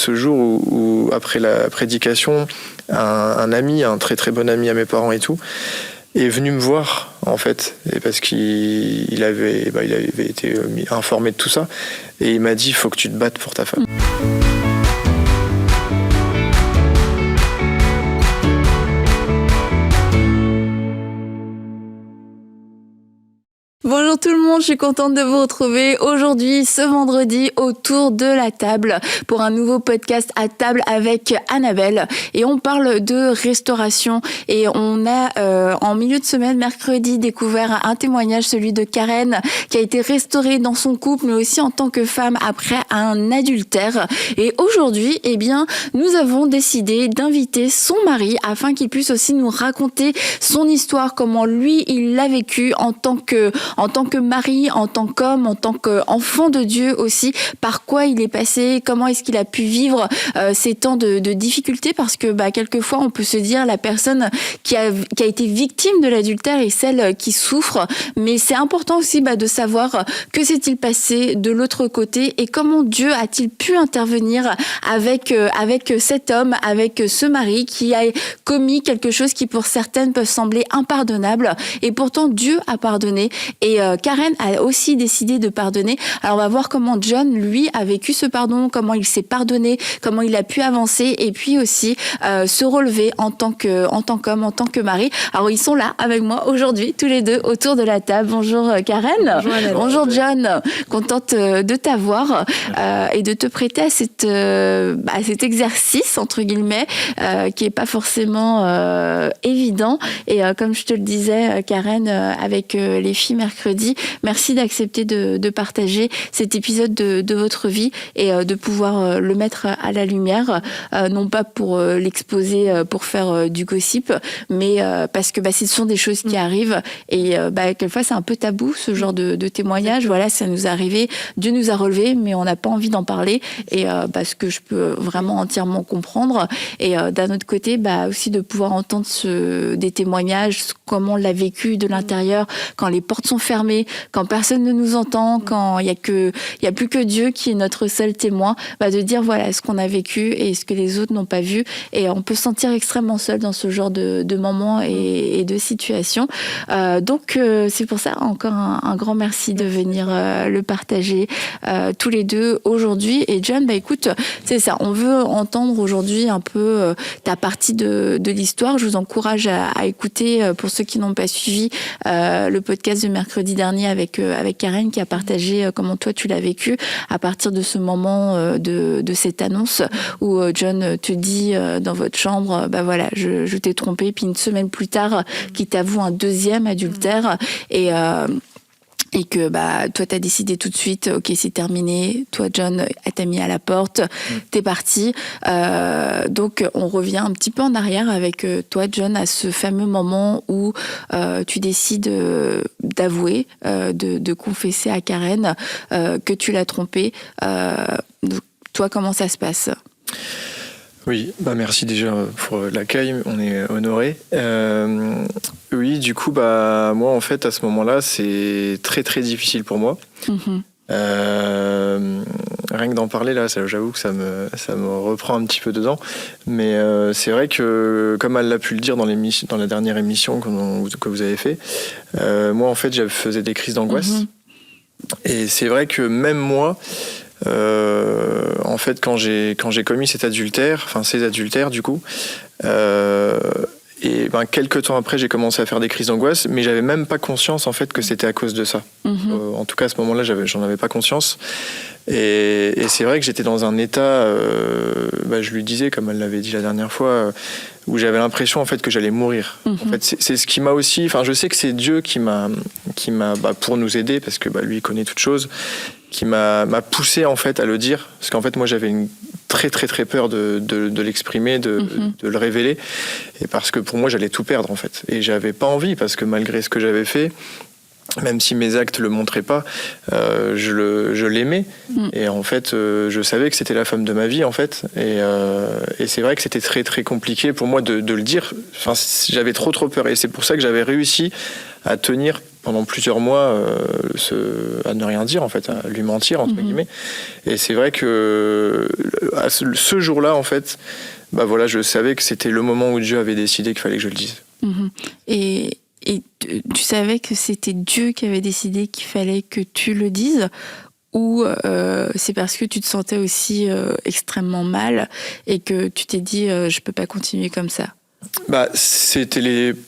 Ce jour où après la prédication, un ami, un très très bon ami à mes parents et tout, est venu me voir en fait, et parce qu'il avait été informé de tout ça, et il m'a dit: faut que tu te battes pour ta femme. Bonjour tout le monde, je suis contente de vous retrouver aujourd'hui, ce vendredi, autour de la table pour un nouveau podcast à table avec Annabelle. Et on parle de restauration et on a en milieu de semaine, mercredi, découvert un témoignage, celui de Karen, qui a été restaurée dans son couple, mais aussi en tant que femme après un adultère. Et aujourd'hui, eh bien, nous avons décidé d'inviter son mari afin qu'il puisse aussi nous raconter son histoire, comment lui, il l'a vécu en tant que mari, en tant qu'homme, en tant qu'enfant de Dieu aussi, par quoi il est passé, comment est-ce qu'il a pu vivre ces temps de difficultés, parce que quelquefois on peut se dire la personne qui a été victime de l'adultère est celle qui souffre, mais c'est important aussi de savoir que s'est-il passé de l'autre côté et comment Dieu a-t-il pu intervenir avec cet homme, avec ce mari qui a commis quelque chose qui pour certaines peuvent sembler impardonnable, et pourtant Dieu a pardonné. Et Karen a aussi décidé de pardonner. Alors on va voir comment John, lui, a vécu ce pardon, comment il s'est pardonné, comment il a pu avancer et puis aussi se relever en tant qu'homme, en tant que mari. Alors ils sont là avec moi aujourd'hui, tous les deux, autour de la table. Bonjour Karen. Bonjour John. Contente de t'avoir et de te prêter à cet exercice, entre guillemets, qui est pas forcément évident. Et comme je te le disais, Karen, avec les filles mercredi, merci d'accepter de partager cet épisode de votre vie et de pouvoir le mettre à la lumière, non pas pour l'exposer, pour faire du gossip, mais parce que ce sont des choses qui arrivent et quelquefois c'est un peu tabou ce genre de témoignage. Voilà, ça nous est arrivé, Dieu nous a relevés, mais on n'a pas envie d'en parler, et parce que je peux vraiment entièrement comprendre. Et d'un autre côté, aussi de pouvoir entendre des témoignages, comment on l'a vécu de l'intérieur, quand les portes sont fermées, quand personne ne nous entend, quand il y a plus que Dieu qui est notre seul témoin, de dire voilà ce qu'on a vécu et ce que les autres n'ont pas vu. Et on peut se sentir extrêmement seul dans ce genre de moments et de situations. Donc c'est pour ça encore un grand merci de venir le partager tous les deux aujourd'hui. Et John, écoute, c'est ça, on veut entendre aujourd'hui un peu ta partie de l'histoire. Je vous encourage à écouter, pour ceux qui n'ont pas suivi le podcast de mercredi dernier avec Karen, qui a partagé comment toi tu l'as vécu à partir de ce moment de cette annonce où John te dit dans votre chambre je t'ai trompé, puis une semaine plus tard qui t'avoue un deuxième adultère et que toi t'as décidé tout de suite, ok, c'est terminé, toi John t'as mis à la porte, t'es parti, donc on revient un petit peu en arrière avec toi John à ce fameux moment où tu décides d'avouer, de confesser à Karen que tu l'as trompée. Donc, toi, comment ça se passe ? Oui, merci déjà pour l'accueil, on est honorés. Oui, du coup, moi, en fait, à ce moment-là, c'est très, très difficile pour moi. Mm-hmm. Rien que d'en parler, là, j'avoue que ça me reprend un petit peu dedans. Mais c'est vrai que, comme elle l'a pu le dire dans la dernière émission que vous avez fait, moi, en fait, je faisais des crises d'angoisse. Mm-hmm. Et c'est vrai que même moi... en fait, quand j'ai commis ces adultères du coup, et quelques temps après, j'ai commencé à faire des crises d'angoisse, mais j'avais même pas conscience en fait que c'était à cause de ça. Mm-hmm. En tout cas, à ce moment-là, j'en avais pas conscience. Et c'est vrai que j'étais dans un état, je lui disais, comme elle l'avait dit la dernière fois, où j'avais l'impression en fait que j'allais mourir. Mm-hmm. En fait, c'est ce qui m'a aussi. Enfin, je sais que c'est Dieu qui m'a pour nous aider, parce que lui il connaît toutes choses, qui m'a poussé en fait à le dire, parce qu'en fait moi j'avais une très très très peur de l'exprimer, de le révéler, et parce que pour moi j'allais tout perdre en fait, et j'avais pas envie, parce que malgré ce que j'avais fait, même si mes actes le montraient pas, je l'aimais, et en fait je savais que c'était la femme de ma vie en fait, et c'est vrai que c'était très très compliqué pour moi de le dire. Enfin, j'avais trop peur, et c'est pour ça que j'avais réussi à tenir pendant plusieurs mois à ne rien dire, en fait, à lui mentir, entre guillemets. Et c'est vrai que à ce jour-là, en fait, bah voilà, je savais que c'était le moment où Dieu avait décidé qu'il fallait que je le dise. Et tu savais que c'était Dieu qui avait décidé qu'il fallait que tu le dises, ou c'est parce que tu te sentais aussi extrêmement mal et que tu t'es dit je peux pas continuer comme ça? Bah,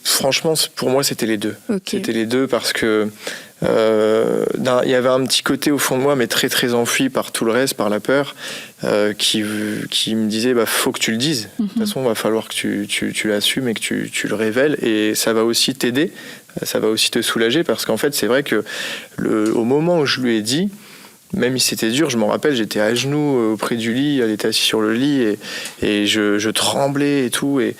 franchement, pour moi, c'était les deux. Okay. C'était les deux parce que il y avait un petit côté au fond de moi, mais très très enfoui par tout le reste, par la peur, qui me disait faut que tu le dises. De toute façon, il va falloir que tu l'assumes et que tu le révèles, et ça va aussi t'aider, ça va aussi te soulager, parce qu'en fait, c'est vrai que au moment où je lui ai dit, même si c'était dur, je m'en rappelle, j'étais à genoux auprès du lit, elle était assise sur le lit, et je tremblais et tout. Et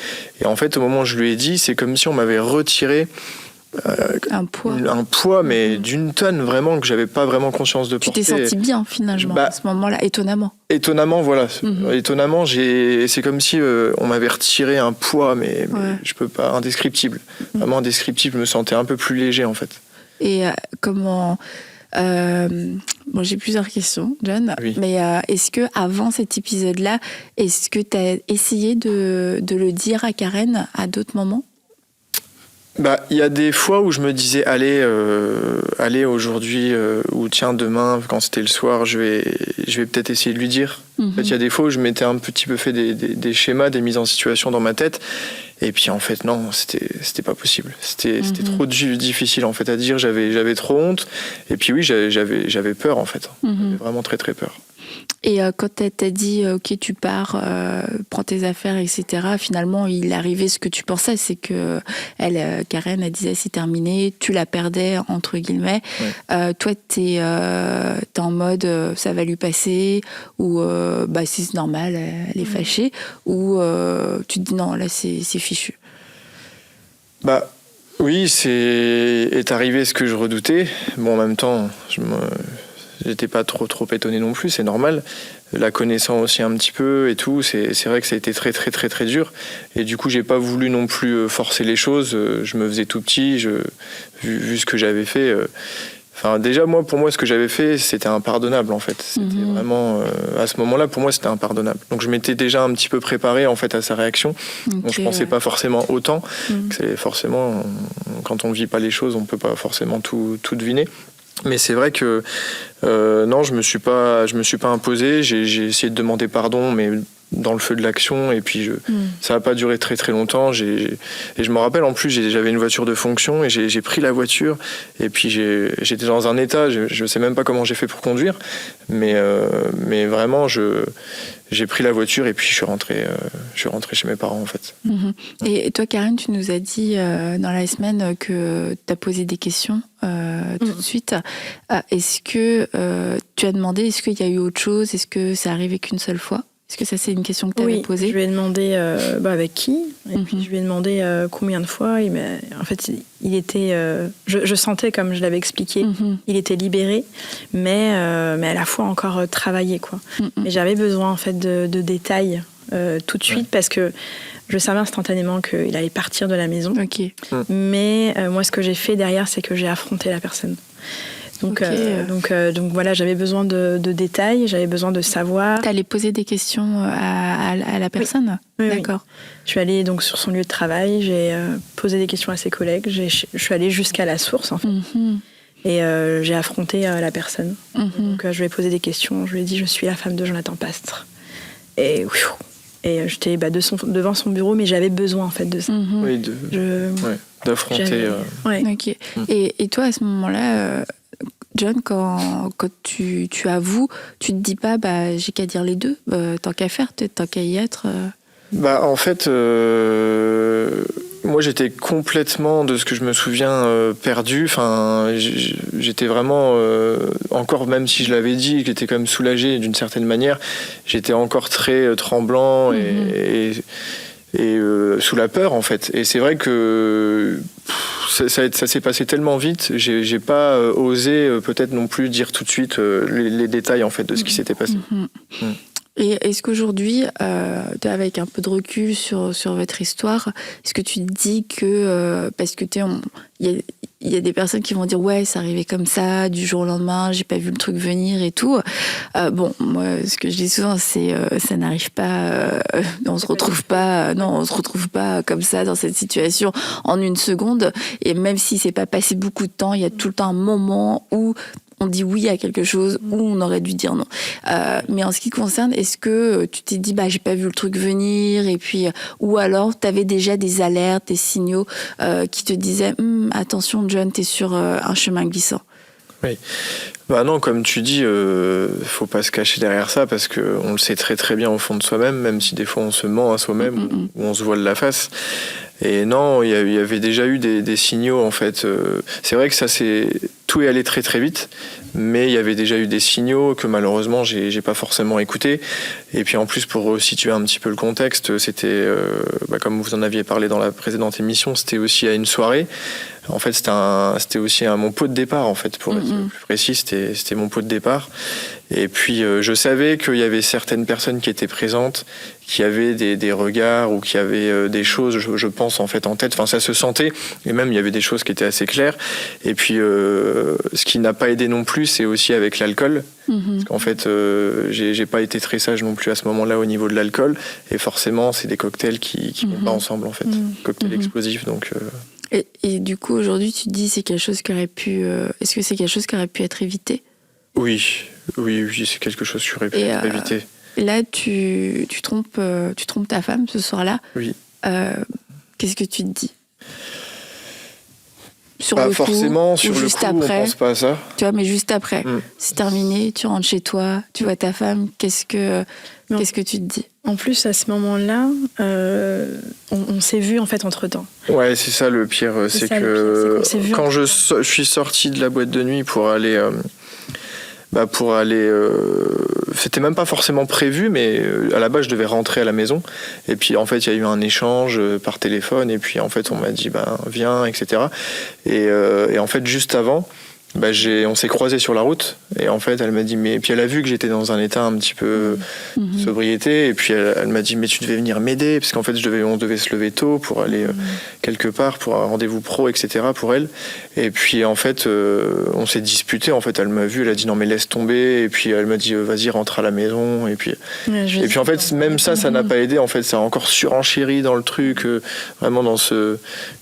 en fait, au moment où je lui ai dit, c'est comme si on m'avait retiré un poids, mais d'une tonne, vraiment, que j'avais pas vraiment conscience de porter. Tu t'es senti bien, finalement, à ce moment-là, étonnamment. Étonnamment, voilà. Étonnamment, c'est comme si on m'avait retiré un poids, mais je peux pas, indescriptible. Vraiment indescriptible, je me sentais un peu plus léger, en fait. Et comment... j'ai plusieurs questions, John. Oui. Mais est-ce que avant cet épisode-là, est-ce que tu as essayé de le dire à Karen à d'autres moments? Il y a des fois où je me disais allez aujourd'hui ou tiens demain, quand c'était le soir, je vais peut-être essayer de lui dire. En fait, il y a des fois où je m'étais un petit peu fait des schémas, des mises en situation dans ma tête. Et puis en fait non, c'était pas possible. C'était trop difficile en fait à dire. J'avais trop honte. Et puis oui, j'avais peur en fait. J'avais vraiment très très peur. Et quand elle t'a dit ok tu pars, prends tes affaires, etc. Finalement il arrivait ce que tu pensais, c'est que Karen elle disait c'est terminé, tu la perdais entre guillemets. Ouais. Toi t'es en mode ça va lui passer, ou c'est normal, elle est fâchée, ou tu te dis non là c'est fichu. Oui, est arrivé ce que je redoutais. Bon, en même temps j'étais pas trop étonné non plus, c'est normal. La connaissant aussi un petit peu et tout, c'est vrai que ça a été très très très très dur. Et du coup, j'ai pas voulu non plus forcer les choses. Je me faisais tout petit, vu ce que j'avais fait. Déjà, pour moi, ce que j'avais fait, c'était impardonnable, en fait. C'était vraiment, à ce moment-là, pour moi, c'était impardonnable. Donc, je m'étais déjà un petit peu préparé, en fait, à sa réaction. Okay, donc, je pensais pas forcément autant. Que c'est forcément, quand on vit pas les choses, on peut pas forcément tout deviner. Mais c'est vrai que non, je me suis pas imposé. J'ai essayé de demander pardon, mais dans le feu de l'action, et puis ça n'a pas duré très très longtemps. Et je me rappelle, en plus, j'avais une voiture de fonction, et j'ai pris la voiture, et puis j'étais dans un état, je sais même pas comment j'ai fait pour conduire, mais vraiment j'ai pris la voiture, et puis je suis rentré chez mes parents, en fait. Et toi, Karen, tu nous as dit dans la semaine que tu as posé des questions tout de suite. Est-ce que tu as demandé, est-ce qu'il y a eu autre chose? Est-ce que ça arrivé qu'une seule fois? Est-ce que ça, c'est une question que tu avais posée? Je lui ai demandé avec qui, et puis je lui ai demandé combien de fois. En fait, il était... je sentais, comme je l'avais expliqué, il était libéré, mais à la fois encore travaillé, quoi. Et j'avais besoin, en fait, de détails tout de suite, parce que je savais instantanément qu'il allait partir de la maison. Okay. Mais moi, ce que j'ai fait derrière, c'est que j'ai affronté la personne. Donc voilà, j'avais besoin de détails, j'avais besoin de savoir. T'allais poser des questions à la personne? Oui. D'accord. Oui. Je suis allée donc sur son lieu de travail, j'ai posé des questions à ses collègues, je suis allée jusqu'à la source, en fait. Et j'ai affronté la personne. Donc je lui ai posé des questions, je lui ai dit je suis la femme de Jonathan Pastre. Et j'étais devant son bureau, mais j'avais besoin, en fait, de ça. Oui, d'affronter. Okay. Et toi, à ce moment-là, John, quand tu avoues, tu te dis pas j'ai qu'à dire les deux, tant qu'à faire, tant qu'à y être. En fait, moi j'étais complètement, de ce que je me souviens, perdu. J'étais vraiment encore, même si je l'avais dit, j'étais quand même soulagé d'une certaine manière. J'étais encore très tremblant et sous la peur, en fait. Et c'est vrai que ça s'est passé tellement vite, j'ai pas osé peut-être non plus dire tout de suite les détails, en fait, de ce qui s'était passé. Et est-ce qu'aujourd'hui, avec un peu de recul sur votre histoire, est-ce que tu te dis que, parce que il y a des personnes qui vont dire ouais, c'est arrivé comme ça, du jour au lendemain, j'ai pas vu le truc venir et tout. Bon, moi, ce que je dis souvent, c'est ça n'arrive pas. On se retrouve pas. Non, on se retrouve pas comme ça dans cette situation en une seconde. Et même si c'est pas passé beaucoup de temps, il y a tout le temps un moment où on dit oui à quelque chose où on aurait dû dire non. Mais en ce qui concerne, est-ce que tu t'es dit j'ai pas vu le truc venir, et puis ou alors tu avais déjà des alertes, des signaux qui te disaient attention John, t'es sur un chemin glissant? Oui. Non, comme tu dis, faut pas se cacher derrière ça parce que on le sait très très bien au fond de soi-même, même si des fois on se ment à soi-même ou on se voile la face. Et non, il y avait déjà eu des signaux en fait. C'est vrai que tout est allé très très vite, mais il y avait déjà eu des signaux que malheureusement j'ai pas forcément écoutés. Et puis en plus, pour resituer un petit peu le contexte, c'était comme vous en aviez parlé dans la précédente émission, c'était aussi à une soirée. En fait, c'était aussi mon pot de départ, en fait, pour être plus précis, c'était mon pot de départ. Et puis, je savais qu'il y avait certaines personnes qui étaient présentes, qui avaient des regards ou qui avaient des choses, je pense, en fait, en tête. Enfin, ça se sentait. Et même, il y avait des choses qui étaient assez claires. Et puis, ce qui n'a pas aidé non plus, c'est aussi avec l'alcool. Parce qu'en fait, j'ai pas été très sage non plus à ce moment-là au niveau de l'alcool. Et forcément, c'est des cocktails qui vont pas ensemble, en fait. Cocktails explosifs, donc... Et du coup, aujourd'hui, tu te dis, c'est quelque chose qui aurait pu... Est-ce que c'est quelque chose qui aurait pu être évité? Oui, c'est quelque chose qui aurait pu être évité. Là, tu trompes ta femme ce soir-là. Oui. Qu'est-ce que tu te dis? Pas forcément, sur le coup, après, on pense pas à ça. Tu vois, mais juste après, c'est terminé, tu rentres chez toi, tu vois ta femme, qu'est-ce que tu te dis? En plus, à ce moment-là, on s'est vus en fait entre-temps. Ouais, c'est ça le pire, c'est que quand je suis sorti de la boîte de nuit pour aller... c'était même pas forcément prévu, mais à la base je devais rentrer à la maison, et puis en fait il y a eu un échange par téléphone, et puis en fait on m'a dit viens, etc. Et en fait juste avant, on s'est croisés sur la route, et en fait elle m'a dit et puis elle a vu que j'étais dans un état un petit peu sobriété, et puis elle m'a dit mais tu devais venir m'aider, parce qu'en fait on devait se lever tôt pour aller quelque part pour un rendez-vous pro, etc. pour elle. Et puis en fait on s'est disputé, en fait elle m'a vu, elle a dit non mais laisse tomber, et puis elle m'a dit vas-y rentre à la maison, et puis en fait même ça n'a pas aidé, en fait ça a encore surenchéri dans le truc, vraiment dans je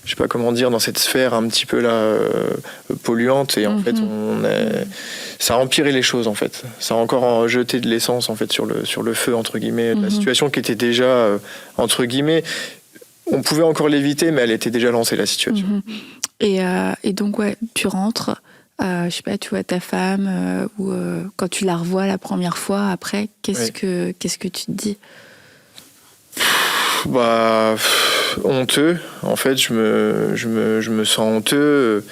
sais pas comment dire, dans cette sphère un petit peu là polluante, et en fait ça a empiré les choses, en fait. Ça a encore jeté de l'essence, en fait, sur le feu, entre guillemets, de la situation qui était déjà, entre guillemets, on pouvait encore l'éviter, mais elle était déjà lancée, la situation. Et donc, ouais, tu rentres, je sais pas, tu vois ta femme, ou quand tu la revois la première fois, après, qu'est-ce que tu te dis? Honteux. En fait, je me sens honteux.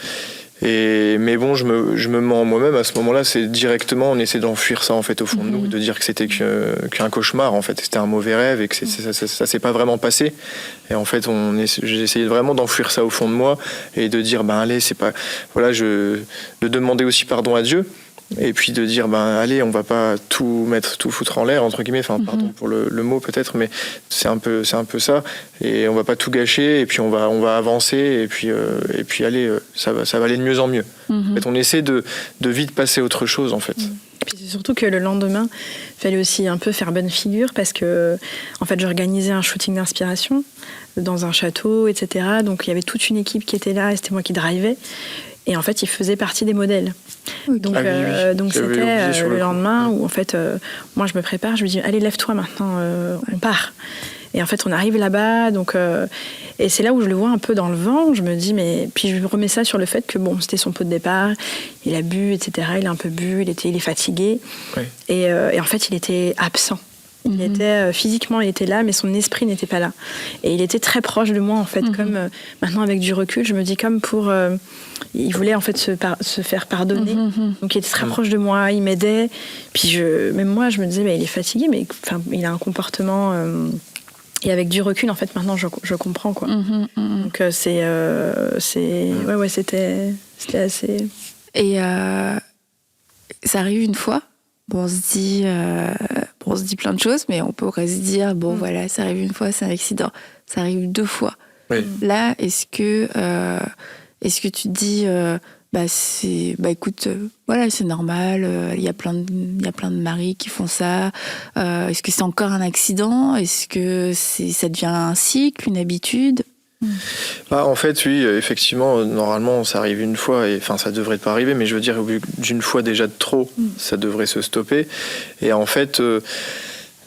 Mais bon, je me mens moi-même à ce moment-là. C'est directement, on essaie d'enfuir ça en fait au fond de nous, de dire que c'était qu'un cauchemar, en fait, c'était un mauvais rêve, et que ça s'est pas vraiment passé. Et en fait, j'ai essayé vraiment d'enfuir ça au fond de moi, et de dire allez, c'est pas, voilà, de demander aussi pardon à Dieu. Et puis de dire allez, on va pas tout foutre en l'air, entre guillemets, enfin pardon pour le mot peut-être, mais c'est un peu ça, et on va pas tout gâcher, et puis on va avancer, et puis allez, ça va aller de mieux en mieux. En fait, on essaie de vite passer à autre chose, en fait. Puis c'est surtout que le lendemain, il fallait aussi un peu faire bonne figure, parce que en fait j'organisais un shooting d'inspiration dans un château, etc. Donc il y avait toute une équipe qui était là, et c'était moi qui drivais. Et en fait, il faisait partie des modèles. Donc, donc c'était le lendemain où, en fait, moi, je me prépare, je me dis, allez, lève-toi maintenant, on part. Et en fait, on arrive là-bas, donc, et c'est là où je le vois un peu dans le vent. Je me dis, mais... Puis je remets ça sur le fait que, bon, c'était son pot de départ, il a bu, etc. Il a un peu bu, il est fatigué. Oui. Et en fait, il était absent. Il était physiquement, il était là, mais son esprit n'était pas là. Et il était très proche de moi, en fait, comme maintenant avec du recul, je me dis comme pour, il voulait en fait se faire pardonner. Donc il était très proche de moi, il m'aidait. Puis même moi, je me disais, il est fatigué, mais enfin, il a un comportement. Et avec du recul, en fait, maintenant, je comprends, quoi. Donc c'était assez. Et ça arrive une fois. Bon, on se dit plein de choses, mais on pourrait se dire, voilà, ça arrive une fois, c'est un accident. Ça arrive 2 fois. Oui. Là, est-ce est-ce que tu te dis, écoute, voilà, c'est normal, il y a plein de maris qui font ça. Est-ce que c'est encore un accident? Est-ce que ça devient un cycle, une habitude? En fait, oui, effectivement, normalement, ça arrive une fois, et enfin, ça devrait pas arriver, mais je veux dire, au bout d'une fois déjà de trop, ça devrait se stopper. Et en fait,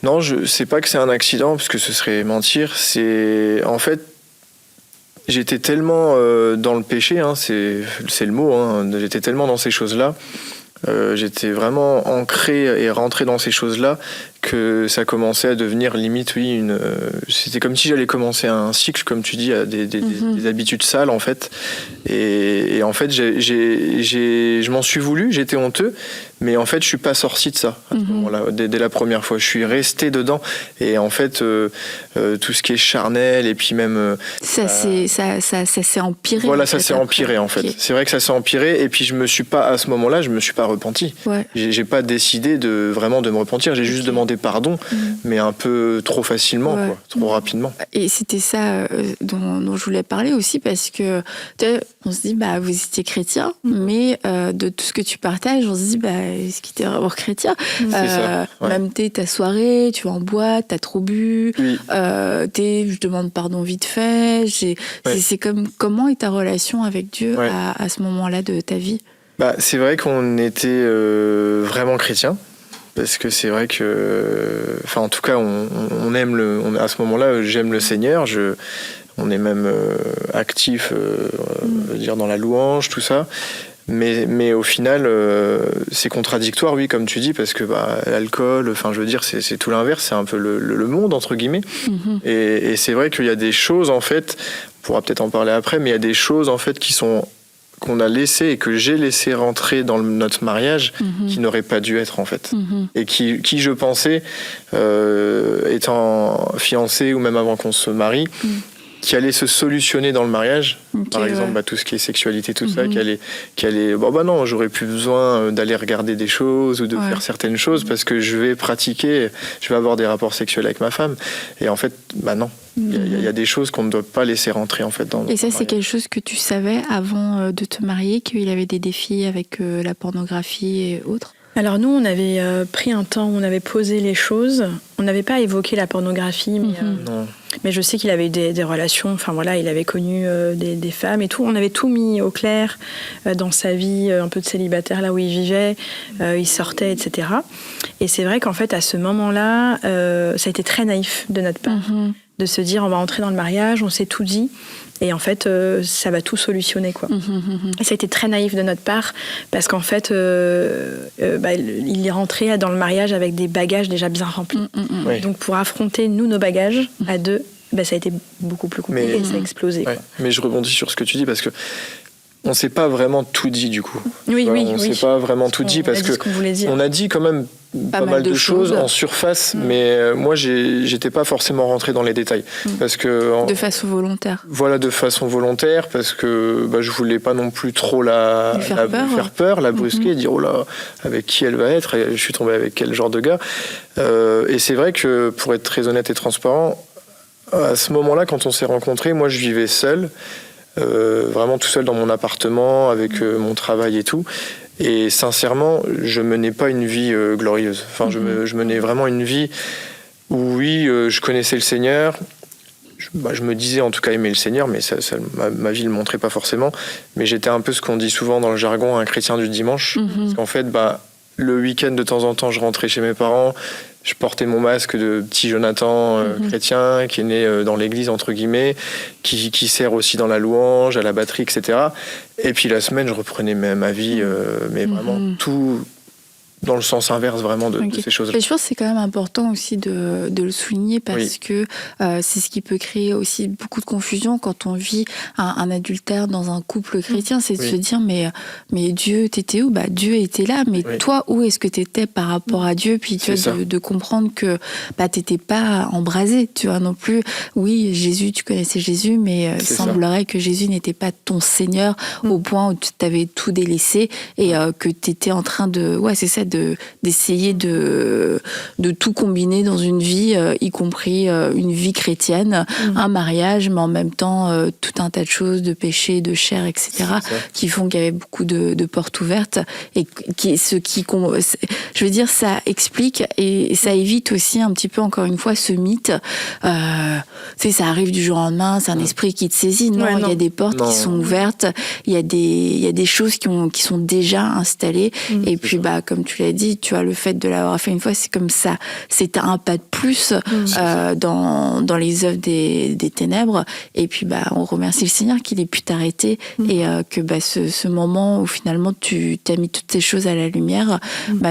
non, je sais pas que c'est un accident, parce que ce serait mentir. C'est en fait, j'étais tellement dans le péché, c'est le mot. J'étais tellement dans ces choses-là. J'étais vraiment ancré et rentré dans ces choses-là que ça commençait à devenir limite, oui, c'était comme si j'allais commencer un cycle, comme tu dis, à des habitudes sales, en fait. Et en fait, je m'en suis voulu, j'étais honteux, mais en fait, je suis pas sorti de ça à ce moment-là, dès la première fois. Je suis resté dedans. Et en fait, tout ce qui est charnel, et puis même... ça s'est empiré. Voilà, ça s'est empiré, en fait. C'est vrai que ça s'est empiré, et puis à ce moment-là, je me suis pas repenti. Ouais. J'ai pas décidé vraiment de me repentir, j'ai juste demandé pardon, mais un peu trop facilement, quoi, trop rapidement. Et c'était ça dont je voulais parler aussi, parce que on se dit, vous étiez chrétien, mais de tout ce que tu partages, on se dit, est-ce qu'il était vraiment chrétien? C'est ça, ouais. Même ta soirée, tu vas en boîte, t'as trop bu, oui. Je demande pardon vite fait. C'est comment est ta relation avec Dieu à ce moment-là de ta vie? C'est vrai qu'on était vraiment chrétiens. Parce que c'est vrai que, en tout cas, on aime à ce moment-là, j'aime le Seigneur. On est même actif, dire dans la louange, tout ça. Mais au final, c'est contradictoire, oui, comme tu dis, parce que l'alcool, je veux dire, c'est tout l'inverse, c'est un peu le monde, entre guillemets. Et c'est vrai qu'il y a des choses, en fait, on pourra peut-être en parler après, mais il y a des choses, en fait, qu'on a laissé et que j'ai laissé rentrer dans notre mariage qui n'aurait pas dû être, en fait. Et qui je pensais, étant fiancé ou même avant qu'on se marie, qui allait se solutionner dans le mariage. Par exemple, tout ce qui est sexualité, tout ça, qui allait non, j'aurais plus besoin d'aller regarder des choses ou de faire certaines choses parce que je vais avoir des rapports sexuels avec ma femme. Et en fait, non. Il y a des choses qu'on ne doit pas laisser rentrer, en fait, dans Et ça, c'est quelque chose que tu savais avant de te marier, qu'il avait des défis avec la pornographie et autres? Alors nous, on avait pris un temps où on avait posé les choses. On n'avait pas évoqué la pornographie, mais je sais qu'il avait eu des relations. Enfin voilà, il avait connu des femmes et tout. On avait tout mis au clair dans sa vie, un peu de célibataire là où il vivait. Il sortait, etc. Et c'est vrai qu'en fait, à ce moment-là, ça a été très naïf de notre part. De se dire, on va entrer dans le mariage, on s'est tout dit. Et en fait, ça va tout solutionner, quoi. Et ça a été très naïf de notre part, parce qu'en fait, il est rentré dans le mariage avec des bagages déjà bien remplis. Oui. Donc, pour affronter, nos bagages, à deux, ça a été beaucoup plus compliqué et ça a explosé. Ouais. Quoi. Mais je rebondis sur ce que tu dis, parce que on ne s'est pas vraiment tout dit, du coup. On ne s'est pas vraiment tout dit, parce qu'on a dit quand même pas mal de choses en surface, mais moi, j'étais pas forcément rentré dans les détails. Parce que, de façon volontaire. Voilà, de façon volontaire, parce que je voulais pas non plus trop la faire peur, la brusquer, dire, oh là, avec qui elle va être, je suis tombé avec quel genre de gars. Et c'est vrai que, pour être très honnête et transparent, à ce moment-là, quand on s'est rencontrés, moi, je vivais seul. Vraiment tout seul dans mon appartement avec mon travail et tout, et sincèrement je menais pas une vie glorieuse, je menais vraiment une vie où je connaissais le Seigneur, je me disais en tout cas aimer le Seigneur, mais ma vie le montrait pas forcément, mais j'étais un peu ce qu'on dit souvent dans le jargon, un chrétien du dimanche, parce qu'en fait le week-end de temps en temps je rentrais chez mes parents, je portais mon masque de petit Jonathan chrétien qui est né dans l'église, entre guillemets, qui sert aussi dans la louange, à la batterie, etc. Et puis la semaine, je reprenais ma vie, mais vraiment tout dans le sens inverse vraiment de ces choses-là. Et je pense que c'est quand même important aussi de le souligner, parce que c'est ce qui peut créer aussi beaucoup de confusion quand on vit un adultère dans un couple chrétien, c'est de se dire mais Dieu, t'étais où? Dieu était là, mais toi, où est-ce que t'étais par rapport à Dieu? Puis tu vois, de comprendre que t'étais pas embrasé, tu vois, non plus. Oui, Jésus, tu connaissais Jésus, mais il semblerait que Jésus n'était pas ton Seigneur au point où tu t'avais tout délaissé et que t'étais en train de d'essayer de tout combiner dans une vie, y compris une vie chrétienne, un mariage, mais en même temps tout un tas de choses, de péchés, de chair, etc., qui font qu'il y avait beaucoup de portes ouvertes. Et je veux dire, ça explique et ça évite aussi un petit peu, encore une fois, ce mythe. Tu sais, ça arrive du jour au lendemain, c'est un esprit qui te saisit. Non, il y a des portes qui sont ouvertes, il y a des choses qui sont déjà installées. Et puis, comme tu l'as dit, tu vois, le fait de l'avoir fait une fois, c'est comme ça. C'est un pas de plus dans les œuvres des ténèbres. Et puis, on remercie le Seigneur qu'il ait pu t'arrêter et que ce moment où finalement tu t'as mis toutes ces choses à la lumière,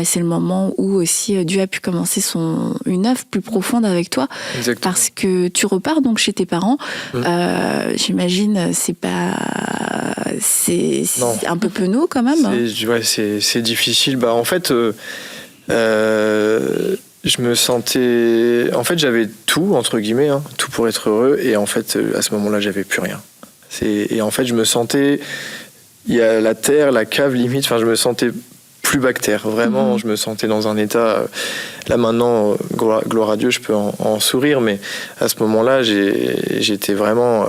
c'est le moment où aussi Dieu a pu commencer une œuvre plus profonde avec toi. Exactement. Parce que tu repars donc chez tes parents. J'imagine, c'est un peu penaud quand même. C'est difficile. En fait, je me sentais... En fait, j'avais tout, entre guillemets, tout pour être heureux. Et en fait, à ce moment-là, j'avais plus rien. Et en fait, je me sentais... Il y a la terre, la cave, limite. Enfin, je me sentais plus bactère. Vraiment, je me sentais dans un état... Là, maintenant, gloire à Dieu, je peux en sourire. Mais à ce moment-là, j'étais vraiment...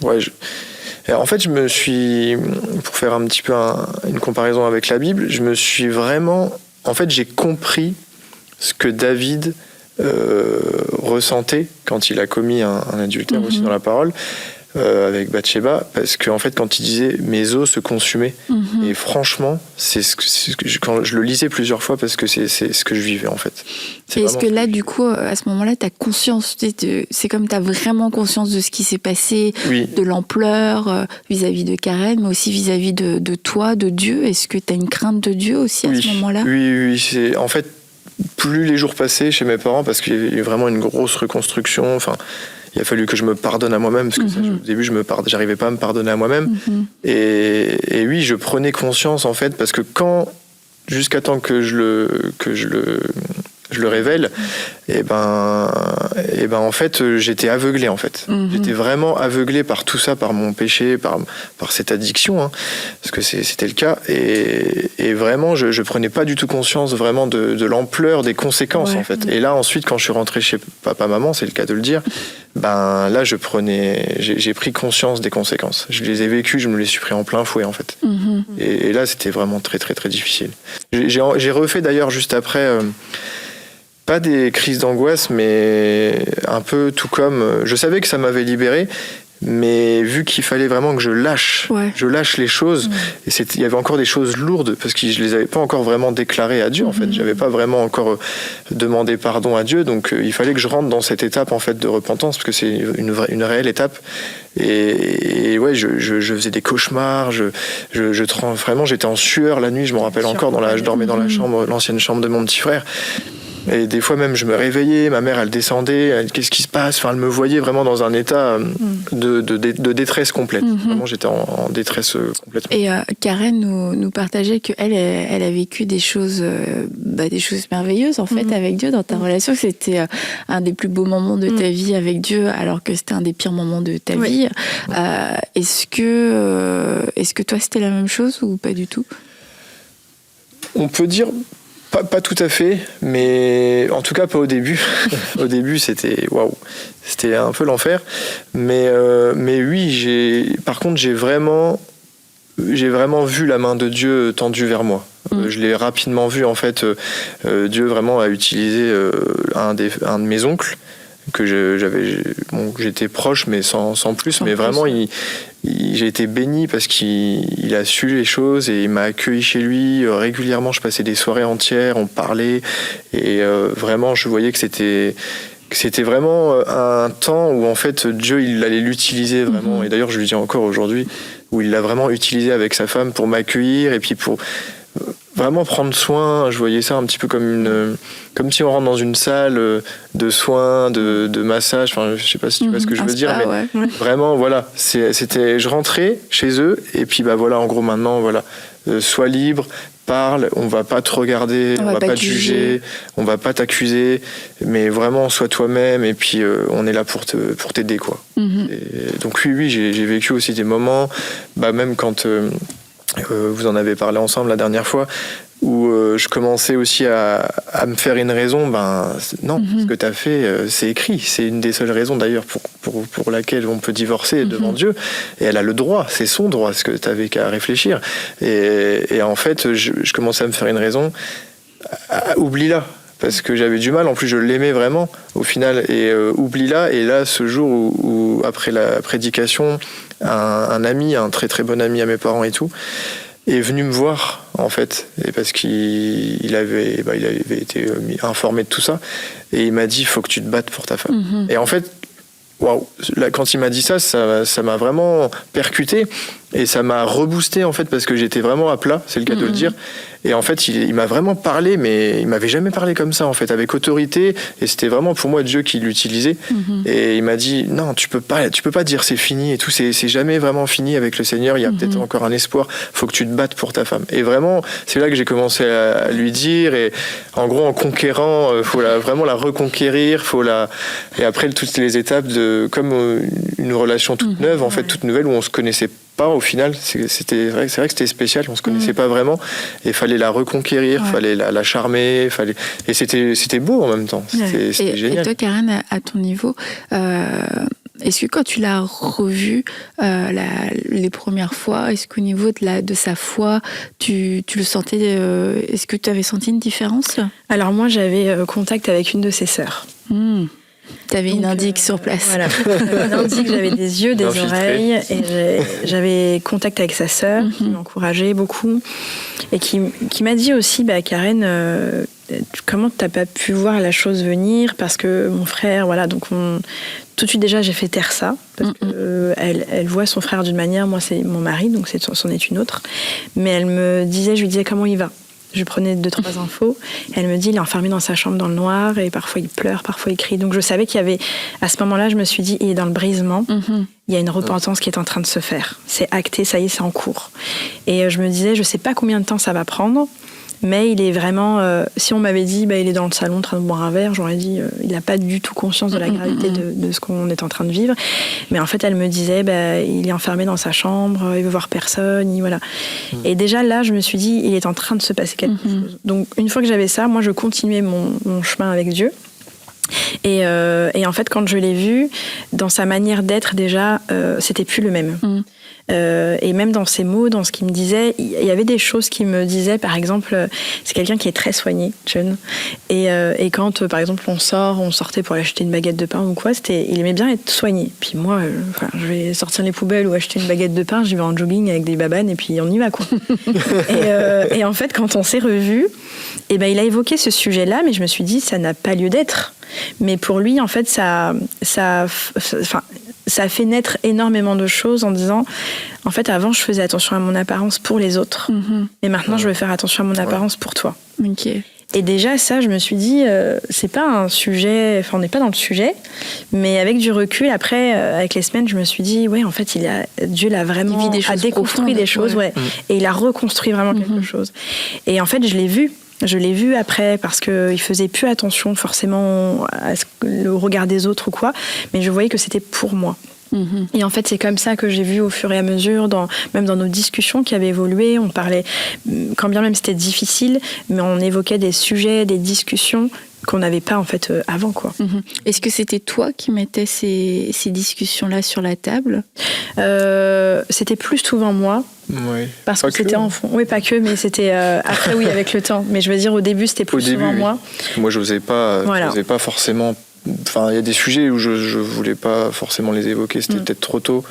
En fait, je me suis... Pour faire un petit peu une comparaison avec la Bible, je me suis vraiment... En fait, j'ai compris ce que David ressentait quand il a commis un adultère aussi dans la parole, avec Bathsheba, parce qu'en fait, quand il disait « mes os se consumaient », et franchement, quand je le lisais plusieurs fois, parce que c'est ce que je vivais, en fait. Et est-ce que là, du coup, à ce moment-là, tu as conscience, c'est comme tu as vraiment conscience de ce qui s'est passé, de l'ampleur vis-à-vis de Karen, mais aussi vis-à-vis de toi, de Dieu. Est-ce que tu as une crainte de Dieu aussi à ce moment-là ? Oui. En fait, plus les jours passaient chez mes parents, parce qu'il y a eu vraiment une grosse reconstruction, il a fallu que je me pardonne à moi-même, parce que au début, j'arrivais pas à me pardonner à moi-même. Et oui, je prenais conscience, en fait, parce que jusqu'à temps que je le révèle, en fait, j'étais aveuglé, en fait. J'étais vraiment aveuglé par tout ça, par mon péché, par cette addiction, parce que c'était le cas. Et vraiment, je prenais pas du tout conscience vraiment de l'ampleur des conséquences, en fait. Et là, ensuite, quand je suis rentré chez papa-maman, c'est le cas de le dire, là, j'ai pris conscience des conséquences. Je les ai vécues, je me les suis pris en plein fouet, en fait. Et là, c'était vraiment très, très, très difficile. J'ai refait, d'ailleurs, juste après... pas des crises d'angoisse, mais un peu tout comme... Je savais que ça m'avait libéré, mais vu qu'il fallait vraiment que je lâche les choses, et il y avait encore des choses lourdes, parce que je les avais pas encore vraiment déclarées à Dieu, en fait. J'avais pas vraiment encore demandé pardon à Dieu, donc il fallait que je rentre dans cette étape, en fait, de repentance, parce que c'est une réelle étape. Et je faisais des cauchemars, vraiment, j'étais en sueur la nuit, je me rappelle encore, je dormais dans l'ancienne chambre de mon petit frère. Et des fois même, je me réveillais, ma mère, elle descendait, qu'est-ce qui se passe ? Elle me voyait vraiment dans un état de détresse complète. Vraiment, j'étais en détresse complète. Et Karen nous partageait qu'elle a vécu des choses merveilleuses, en fait, avec Dieu dans ta relation. Que c'était un des plus beaux moments de ta vie avec Dieu, alors que c'était un des pires moments de ta vie. Est-ce que toi, c'était la même chose ou pas du tout ? On peut dire... Pas tout à fait, mais en tout cas pas au début. Au début, c'était waouh, c'était un peu l'enfer. Mais oui, par contre, j'ai vraiment vu la main de Dieu tendue vers moi. Je l'ai rapidement vu, en fait. Dieu vraiment a utilisé un de mes oncles que j'étais proche, mais sans plus. Mais vraiment, j'ai été béni parce qu'il a su les choses et il m'a accueilli chez lui régulièrement. Je passais des soirées entières, on parlait et vraiment, je voyais que c'était vraiment un temps où en fait Dieu il allait l'utiliser vraiment. Et d'ailleurs, je lui dis encore aujourd'hui où il l'a vraiment utilisé avec sa femme pour m'accueillir et puis pour vraiment prendre soin. Je voyais ça un petit peu comme si on rentre dans une salle de soins, de massage. Enfin, je sais pas si tu vois ce que je veux dire, mais vraiment, voilà. Je rentrais chez eux et puis voilà, en gros maintenant, voilà, sois libre, parle. On va pas te regarder, on va pas te juger, on va pas t'accuser, mais vraiment sois toi-même et puis on est là pour t'aider, quoi. Et donc oui, j'ai vécu aussi des moments, même quand vous en avez parlé ensemble la dernière fois, où je commençais aussi à me faire une raison, non, ce que tu as fait, c'est écrit. C'est une des seules raisons d'ailleurs pour laquelle on peut divorcer devant Dieu. Et elle a le droit, c'est son droit, ce que tu avais qu'à réfléchir. Et en fait, je commençais à me faire une raison. Oublie-la. Parce que j'avais du mal, en plus je l'aimais vraiment au final, et oublie-la. Et là, ce jour où après la prédication, un ami, un très très bon ami à mes parents et tout, est venu me voir en fait, et parce qu'il avait été informé de tout ça, et il m'a dit faut que tu te battes pour ta femme. Et en fait, waouh, quand il m'a dit ça m'a vraiment percuté, et ça m'a reboosté en fait, parce que j'étais vraiment à plat, c'est le cas de le dire. Et en fait, il m'a vraiment parlé, mais il m'avait jamais parlé comme ça en fait, avec autorité, et c'était vraiment pour moi Dieu qui l'utilisait. Et il m'a dit non, tu peux pas dire c'est fini et tout, c'est jamais vraiment fini avec le Seigneur, il y a peut-être encore un espoir, faut que tu te battes pour ta femme. Et vraiment, c'est là que j'ai commencé à lui dire, et en gros en conquérant, faut vraiment la reconquérir, et après toutes les étapes de comme une relation toute neuve en fait, toute nouvelle, où on se connaissait pas au final, c'est vrai que c'était spécial, on se connaissait pas vraiment, et fallait la reconquérir, fallait la charmer, et c'était beau en même temps, c'était génial. Et toi, Karen, à ton niveau, est-ce que quand tu l'as revu les premières fois, est-ce qu'au niveau de sa foi, tu le sentais, est-ce que tu avais senti une différence? Alors moi, j'avais contact avec une de ses sœurs. T'avais une indique sur place. Voilà, une indique, j'avais des yeux, des oreilles, et j'avais contact avec sa sœur, qui m'encourageait beaucoup, et qui m'a dit aussi, Karen, comment t'as pas pu voir la chose venir, parce que mon frère, voilà, donc tout de suite déjà j'ai fait taire ça, parce que elle voit son frère d'une manière, moi c'est mon mari, donc c'en est une autre, mais je lui disais comment il va. Je prenais 2-3 infos, et elle me dit il est enfermé dans sa chambre dans le noir, et parfois il pleure, parfois il crie. Donc je savais qu'il y avait, à ce moment-là, je me suis dit il est dans le brisement, il y a une repentance qui est en train de se faire. C'est acté, ça y est, c'est en cours. Et je me disais, je sais pas combien de temps ça va prendre, mais il est vraiment, si on m'avait dit il est dans le salon en train de boire un verre, j'aurais dit il n'a pas du tout conscience de la gravité de ce qu'on est en train de vivre. Mais en fait elle me disait il est enfermé dans sa chambre, il veut voir personne, voilà. Et déjà là je me suis dit il est en train de se passer quelque chose. Donc une fois que j'avais ça, moi je continuais mon chemin avec Dieu. Et en fait quand je l'ai vu, dans sa manière d'être déjà, c'était plus le même. Et même dans ses mots, dans ce qu'il me disait, il y avait des choses qu'il me disait. Par exemple, c'est quelqu'un qui est très soigné, John. Et quand, par exemple, on sortait pour aller acheter une baguette de pain ou quoi, il aimait bien être soigné. Puis moi, je vais sortir les poubelles ou acheter une baguette de pain, j'y vais en jogging avec des babanes et puis on y va, quoi. Et en fait, quand on s'est revus, il a évoqué ce sujet-là, mais je me suis dit, ça n'a pas lieu d'être. Mais pour lui, en fait, ça a fait naître énormément de choses en disant, en fait, avant, je faisais attention à mon apparence pour les autres. Mais maintenant, je vais faire attention à mon apparence pour toi. Okay. Et déjà, ça, je me suis dit, c'est pas un sujet, on n'est pas dans le sujet, mais avec du recul, après, avec les semaines, je me suis dit, ouais, en fait, Dieu l'a vraiment déconstruit des choses, et il a reconstruit vraiment quelque chose. Et en fait, je l'ai vu après, parce qu'il faisait plus attention forcément au regard des autres ou quoi, mais je voyais que c'était pour moi. Et en fait, c'est comme ça que j'ai vu au fur et à mesure, même dans nos discussions qui avaient évolué, on parlait, quand bien même c'était difficile, mais on évoquait des sujets, des discussions qu'on n'avait pas en fait avant, quoi. Est-ce que c'était toi qui mettais ces discussions-là sur la table? C'était plus souvent moi. Oui. Parce que c'était en fond. Oui, pas que, mais c'était après, oui, avec le temps. Mais je veux dire, au début, c'était plus souvent moi. Parce que moi, je n'osais pas forcément. Enfin, il y a des sujets où je voulais pas forcément les évoquer, c'était peut-être trop tôt.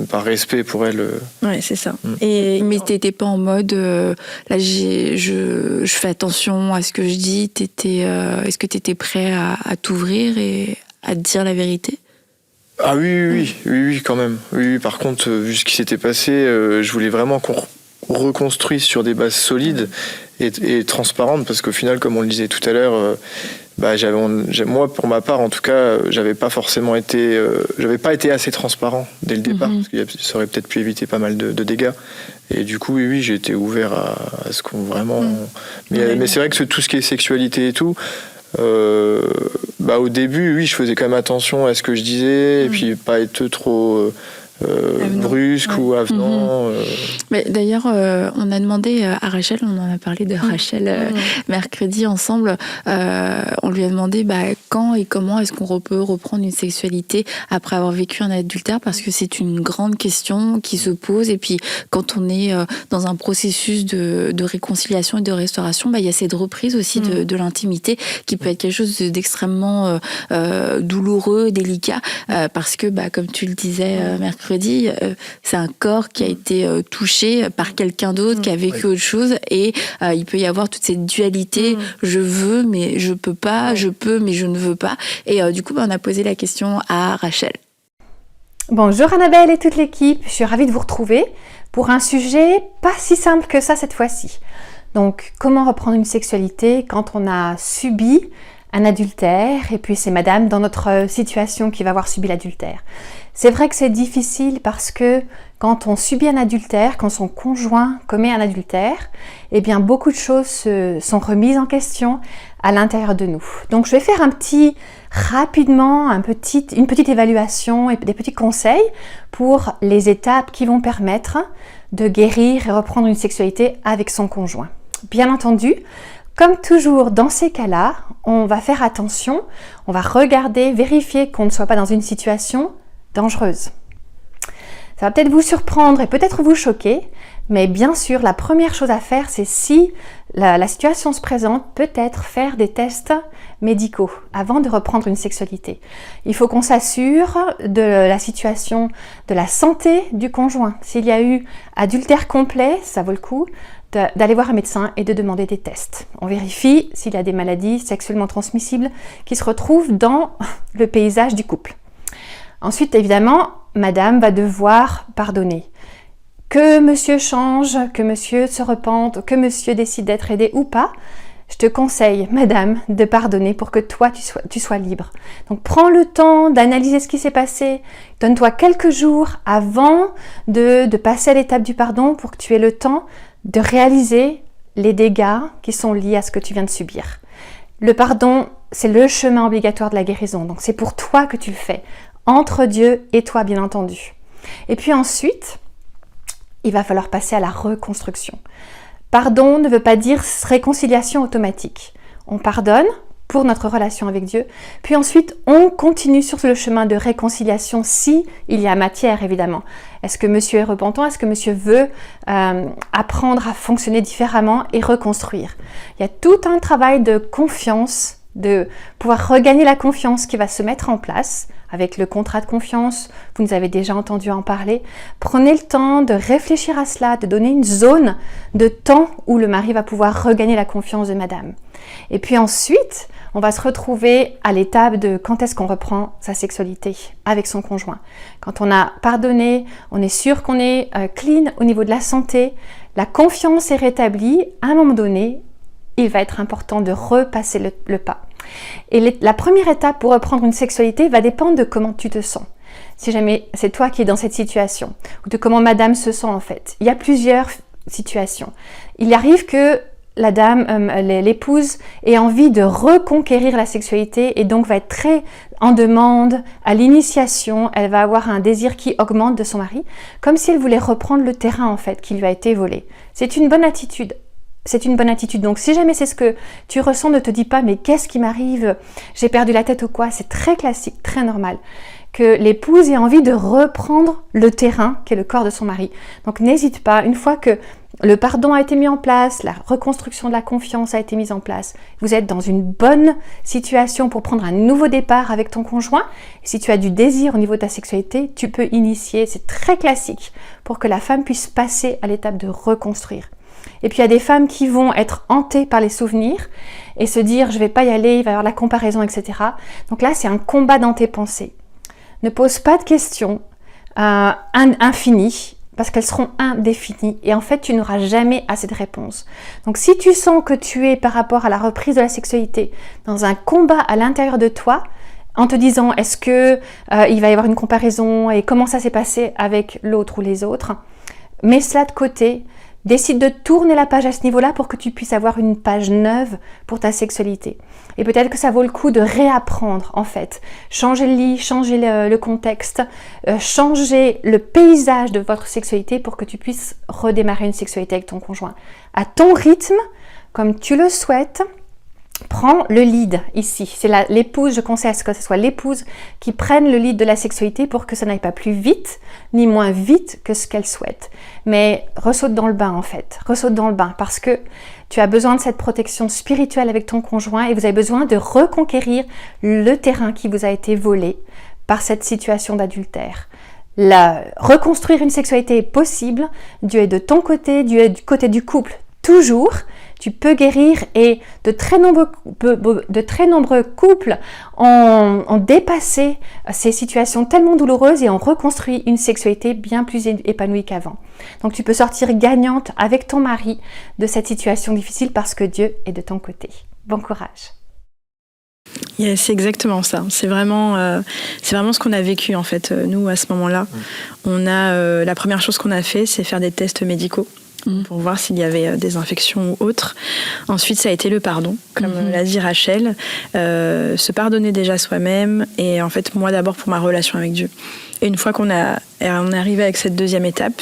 Par respect pour elle. Ouais, c'est ça. Mais t'étais pas en mode là je fais attention à ce que je dis. Est-ce que t'étais prêt à t'ouvrir et à te dire la vérité? Ah oui, quand même. Oui, par contre, vu ce qui s'était passé, je voulais vraiment qu'on reconstruise sur des bases solides et transparentes, parce qu'au final, comme on le disait tout à l'heure, moi, pour ma part, en tout cas, j'avais pas été assez transparent dès le départ, parce que ça aurait peut-être pu éviter pas mal de dégâts. Et du coup, oui, j'ai été ouvert à ce qu'on vraiment. Mais c'est vrai que tout ce qui est sexualité et tout. Au début, oui, je faisais quand même attention à ce que je disais, et puis pas être trop brusque ou avenant. Mais d'ailleurs, on a demandé à Rachel, on en a parlé de Rachel mercredi ensemble, on lui a demandé quand et comment est-ce qu'on peut reprendre une sexualité après avoir vécu un adultère, parce que c'est une grande question qui se pose. Et puis quand on est dans un processus de réconciliation et de restauration, il y a cette reprise aussi de l'intimité qui peut être quelque chose d'extrêmement douloureux, délicat, parce que comme tu le disais mercredi, c'est un corps qui a été touché par quelqu'un d'autre, qui a vécu autre chose, et il peut y avoir toute cette dualité, je veux mais je peux pas, je peux mais je ne veux pas. Et du coup on a posé la question à Rachel. Bonjour Annabelle et toute l'équipe, je suis ravie de vous retrouver pour un sujet pas si simple que ça cette fois-ci. Donc comment reprendre une sexualité quand on a subi un adultère, et puis c'est madame dans notre situation qui va avoir subi l'adultère. C'est vrai que c'est difficile parce que quand on subit un adultère, quand son conjoint commet un adultère, eh bien beaucoup de choses sont remises en question à l'intérieur de nous. Donc je vais faire rapidement une petite évaluation et des petits conseils pour les étapes qui vont permettre de guérir et reprendre une sexualité avec son conjoint. Bien entendu, comme toujours dans ces cas-là, on va faire attention, on va regarder, vérifier qu'on ne soit pas dans une situation dangereuse. Ça va peut-être vous surprendre et peut-être vous choquer, mais bien sûr, la première chose à faire, c'est si la situation se présente, peut-être faire des tests médicaux avant de reprendre une sexualité. Il faut qu'on s'assure de la situation, de la santé du conjoint. S'il y a eu adultère complet, ça vaut le coup d'aller voir un médecin et de demander des tests. On vérifie s'il y a des maladies sexuellement transmissibles qui se retrouvent dans le paysage du couple. Ensuite, évidemment, madame va devoir pardonner. Que monsieur change, que monsieur se repente, que monsieur décide d'être aidé ou pas, je te conseille, madame, de pardonner pour que toi, tu sois libre. Donc, prends le temps d'analyser ce qui s'est passé. Donne-toi quelques jours avant de passer à l'étape du pardon pour que tu aies le temps de réaliser les dégâts qui sont liés à ce que tu viens de subir. Le pardon, c'est le chemin obligatoire de la guérison. Donc, c'est pour toi que tu le fais. Entre Dieu et toi, bien entendu. Et puis ensuite, il va falloir passer à la reconstruction. Pardon ne veut pas dire réconciliation automatique. On pardonne pour notre relation avec Dieu, puis ensuite on continue sur le chemin de réconciliation si il y a matière, évidemment. Est-ce que monsieur est repentant? Est-ce que monsieur veut apprendre à fonctionner différemment et reconstruire? Il y a tout un travail de confiance, de pouvoir regagner la confiance qui va se mettre en place avec le contrat de confiance. Vous nous avez déjà entendu en parler. Prenez le temps de réfléchir à cela, de donner une zone de temps où le mari va pouvoir regagner la confiance de madame. Et puis ensuite, on va se retrouver à l'étape de quand est-ce qu'on reprend sa sexualité avec son conjoint. Quand on a pardonné, on est sûr qu'on est clean au niveau de la santé, la confiance est rétablie, à un moment donné, il va être important de repasser le pas. Et la première étape pour reprendre une sexualité va dépendre de comment tu te sens. Si jamais c'est toi qui es dans cette situation, ou de comment madame se sent en fait. Il y a plusieurs situations. Il arrive que la dame, l'épouse, ait envie de reconquérir la sexualité et donc va être très en demande à l'initiation. Elle va avoir un désir qui augmente de son mari, comme si elle voulait reprendre le terrain en fait qui lui a été volé. C'est une bonne attitude. C'est une bonne attitude. Donc si jamais c'est ce que tu ressens, ne te dis pas mais qu'est-ce qui m'arrive? J'ai perdu la tête ou quoi? C'est très classique, très normal que l'épouse ait envie de reprendre le terrain qui est le corps de son mari. Donc n'hésite pas, une fois que le pardon a été mis en place, la reconstruction de la confiance a été mise en place, vous êtes dans une bonne situation pour prendre un nouveau départ avec ton conjoint. Si tu as du désir au niveau de ta sexualité, tu peux initier, c'est très classique, pour que la femme puisse passer à l'étape de reconstruire. Et puis il y a des femmes qui vont être hantées par les souvenirs et se dire je vais pas y aller, il va y avoir la comparaison, etc. Donc là c'est un combat dans tes pensées. Ne pose pas de questions infinies parce qu'elles seront indéfinies et en fait tu n'auras jamais assez de réponses. Donc si tu sens que tu es par rapport à la reprise de la sexualité dans un combat à l'intérieur de toi, en te disant est-ce que il va y avoir une comparaison et comment ça s'est passé avec l'autre ou les autres, mets cela de côté. Décide de tourner la page à ce niveau-là pour que tu puisses avoir une page neuve pour ta sexualité. Et peut-être que ça vaut le coup de réapprendre, en fait. Changer le lit, changer le contexte, changer le paysage de votre sexualité pour que tu puisses redémarrer une sexualité avec ton conjoint. À ton rythme, comme tu le souhaites, prends le lead ici. C'est l'épouse, je conseille à ce que ce soit l'épouse qui prenne le lead de la sexualité pour que ça n'aille pas plus vite, ni moins vite que ce qu'elle souhaite. Mais ressaute dans le bain en fait. Ressaute dans le bain parce que tu as besoin de cette protection spirituelle avec ton conjoint et vous avez besoin de reconquérir le terrain qui vous a été volé par cette situation d'adultère. Reconstruire une sexualité est possible. Dieu est de ton côté, Dieu est du côté du couple toujours. Tu peux guérir et de très nombreux couples ont dépassé ces situations tellement douloureuses et ont reconstruit une sexualité bien plus épanouie qu'avant. Donc tu peux sortir gagnante avec ton mari de cette situation difficile parce que Dieu est de ton côté. Bon courage. Yeah, c'est exactement ça. C'est vraiment ce qu'on a vécu en fait. Nous à ce moment-là, on a la première chose qu'on a fait, c'est faire des tests médicaux. Pour voir s'il y avait des infections ou autres. Ensuite, ça a été le pardon, comme l'a dit Rachel. Se pardonner déjà soi-même et en fait, moi d'abord pour ma relation avec Dieu. Et une fois qu'on est arrivé avec cette deuxième étape,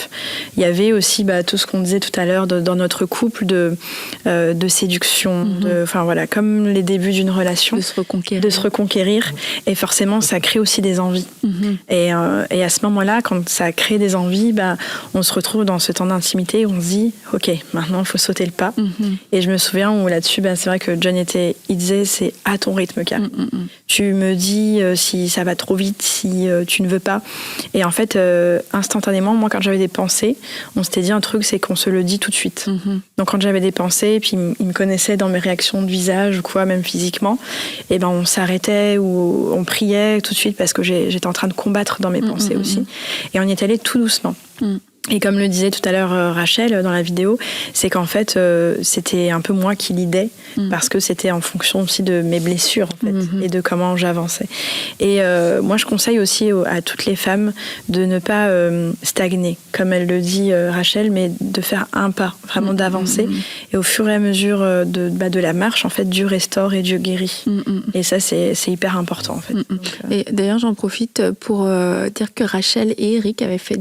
il y avait aussi tout ce qu'on disait tout à l'heure dans notre couple de séduction, enfin voilà, comme les débuts d'une relation, de se reconquérir. Et forcément, ça crée aussi des envies. Et à ce moment-là, quand ça crée des envies, on se retrouve dans ce temps d'intimité où on se dit, ok, maintenant il faut sauter le pas. Et je me souviens où là-dessus, c'est vrai que John il disait, c'est à ton rythme, Kat. Tu me dis si ça va trop vite, si tu ne veux pas. Et en fait, instantanément, moi, quand j'avais des pensées, on s'était dit un truc, c'est qu'on se le dit tout de suite. Donc, quand j'avais des pensées, et puis il me connaissait dans mes réactions de visage ou quoi, même physiquement, et on s'arrêtait ou on priait tout de suite parce que j'étais en train de combattre dans mes pensées aussi. Et on y est allé tout doucement. Et comme le disait tout à l'heure Rachel dans la vidéo, c'est qu'en fait, c'était un peu moi qui lidais parce que c'était en fonction aussi de mes blessures en fait, et de comment j'avançais. Et moi, je conseille aussi à toutes les femmes de ne pas stagner, comme elle le dit Rachel, mais de faire un pas, vraiment d'avancer. Et au fur et à mesure de la marche, en fait, Dieu restaure et Dieu guérit. Et ça, c'est hyper important en fait. Donc, et d'ailleurs, j'en profite pour dire que Rachel et Eric avaient fait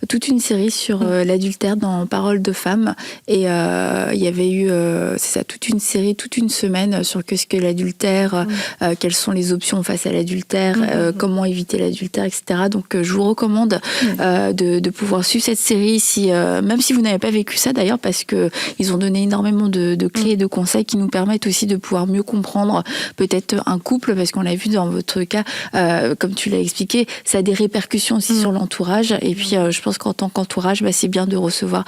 toute une série sur l'adultère dans Paroles de femmes et il y avait eu c'est ça, toute une série, toute une semaine sur qu'est-ce que l'adultère, quelles sont les options face à l'adultère, comment éviter l'adultère, etc. Donc je vous recommande de pouvoir suivre cette série même si vous n'avez pas vécu ça d'ailleurs, parce que ils ont donné énormément de clés et de conseils qui nous permettent aussi de pouvoir mieux comprendre peut-être un couple, parce qu'on l'a vu dans votre cas, comme tu l'as expliqué, ça a des répercussions aussi sur l'entourage, et puis je pense qu'en tant qu'entourage, c'est bien de recevoir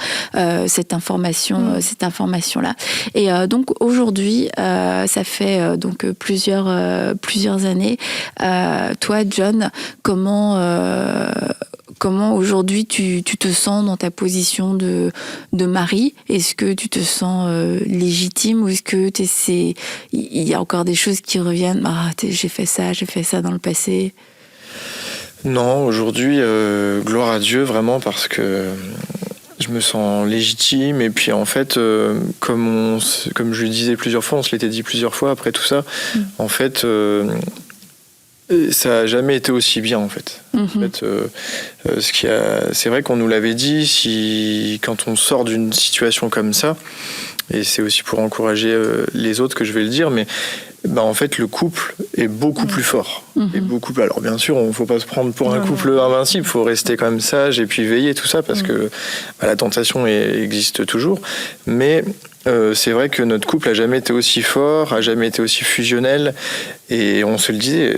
cette information-là. Et donc aujourd'hui, ça fait donc plusieurs années. Toi, John, comment aujourd'hui tu te sens dans ta position de mari? Est-ce que tu te sens légitime, ou est-ce que il y a encore des choses qui reviennent? J'ai fait ça dans le passé. Non, aujourd'hui, gloire à Dieu, vraiment, parce que je me sens légitime. Et puis, en fait, comme je le disais plusieurs fois, on se l'était dit plusieurs fois après tout ça, en fait, ça n'a jamais été aussi bien, en fait. En fait, c'est vrai qu'on nous l'avait dit, quand on sort d'une situation comme ça, et c'est aussi pour encourager les autres que je vais le dire, mais en fait, le couple est beaucoup plus fort. Et alors, bien sûr, il ne faut pas se prendre pour un couple invincible. Il faut rester quand même sage et puis veiller, tout ça, parce que la tentation existe toujours. Mais c'est vrai que notre couple n'a jamais été aussi fort, n'a jamais été aussi fusionnel. Et on se le disait,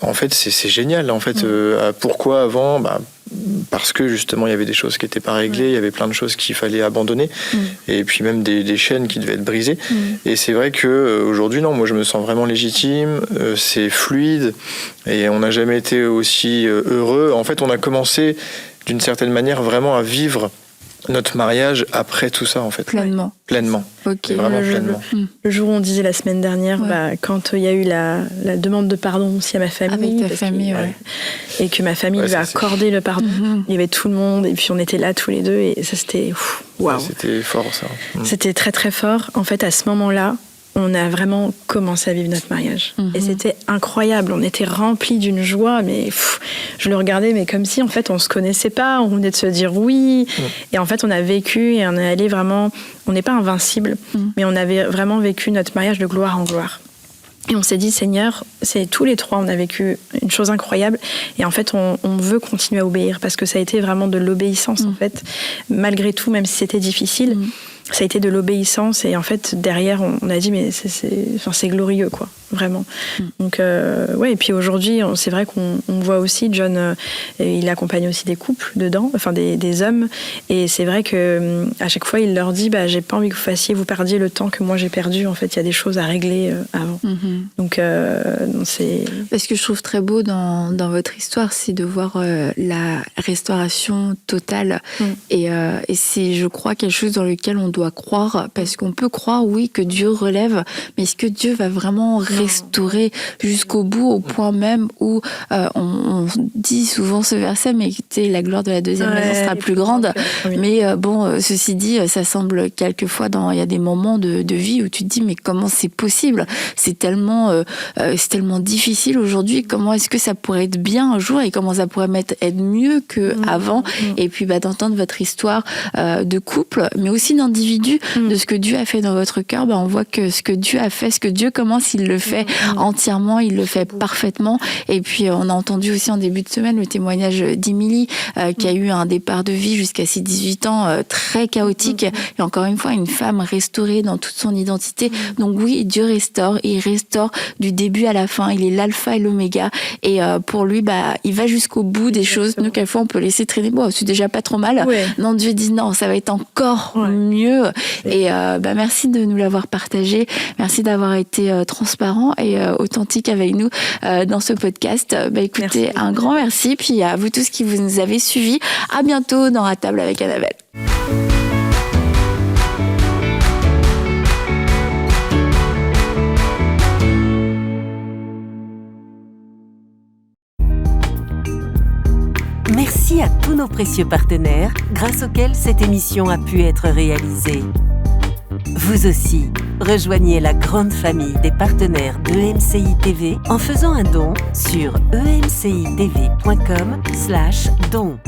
en fait, c'est génial. En fait, pourquoi avant parce que justement il y avait des choses qui n'étaient pas réglées, il y avait plein de choses qu'il fallait abandonner, et puis même des chaînes qui devaient être brisées. Et c'est vrai qu'aujourd'hui, non, moi je me sens vraiment légitime, c'est fluide, et on n'a jamais été aussi heureux. En fait, on a commencé d'une certaine manière vraiment à vivre notre mariage après tout ça, en fait. Pleinement. Ok. Vraiment pleinement. Le jour où on disait la semaine dernière, quand il y a eu la demande de pardon aussi à ma famille. Avec ta famille, et que ma famille lui a accordé le pardon. Il y avait tout le monde, et puis on était là tous les deux, et ça c'était waouh. C'était fort, ça. C'était très très fort. En fait, à ce moment-là, on a vraiment commencé à vivre notre mariage. Et c'était incroyable. On était remplis d'une joie, mais je le regardais, mais comme si en fait on se connaissait pas, on venait de se dire oui. Et en fait, on a vécu et on est allé vraiment. On n'est pas invincible, mais on avait vraiment vécu notre mariage de gloire en gloire. Et on s'est dit, Seigneur, c'est tous les trois, on a vécu une chose incroyable. Et en fait, on veut continuer à obéir parce que ça a été vraiment de l'obéissance, en fait. Malgré tout, même si c'était difficile, ça a été de l'obéissance. Et en fait, derrière, on a dit, mais c'est glorieux, quoi. Vraiment. Donc, et puis aujourd'hui, c'est vrai qu'on voit aussi, John, il accompagne aussi des couples dedans, enfin des hommes. Et c'est vrai que à chaque fois, il leur dit, j'ai pas envie que vous perdiez le temps que moi j'ai perdu. En fait, il y a des choses à régler avant. Donc, c'est... Ce que je trouve très beau dans votre histoire, c'est de voir la restauration totale. Et c'est, je crois, quelque chose dans lequel on doit croire, parce qu'on peut croire, oui, que Dieu relève, mais est-ce que Dieu va vraiment restaurer jusqu'au bout, au point même où on dit souvent ce verset, mais écoutez, la gloire de la deuxième maison sera plus grande. Mais ceci dit, ça semble quelquefois il y a des moments de vie où tu te dis, mais comment c'est possible ? C'est tellement difficile aujourd'hui. Comment est-ce que ça pourrait être bien un jour et comment ça pourrait être mieux qu'avant ? Et puis d'entendre votre histoire de couple, mais aussi d'individu, de ce que Dieu a fait dans votre cœur, on voit que ce que Dieu a fait, ce que Dieu commence, il le fait entièrement, il le fait parfaitement. Et puis on a entendu aussi en début de semaine le témoignage d'Emilie qui a eu un départ de vie jusqu'à ses 18 ans très chaotique. Et encore une fois, une femme restaurée dans toute son identité. Donc oui, Dieu restaure, et il restaure du début à la fin. Il est l'alpha et l'oméga. Et pour lui, il va jusqu'au bout des choses. Nous, quelquefois, on peut laisser traîner. Bon, c'est déjà pas trop mal. Non, Dieu dit non, ça va être encore mieux. Et merci de nous l'avoir partagé. Merci d'avoir été transparent et authentique avec nous dans ce podcast. Écoutez, merci. Un grand merci. Puis à vous tous qui nous avez suivis. À bientôt dans À table avec Annabelle. Merci à tous nos précieux partenaires, grâce auxquels cette émission a pu être réalisée. Vous aussi, rejoignez la grande famille des partenaires d'EMCI TV en faisant un don sur emcitv.com/don.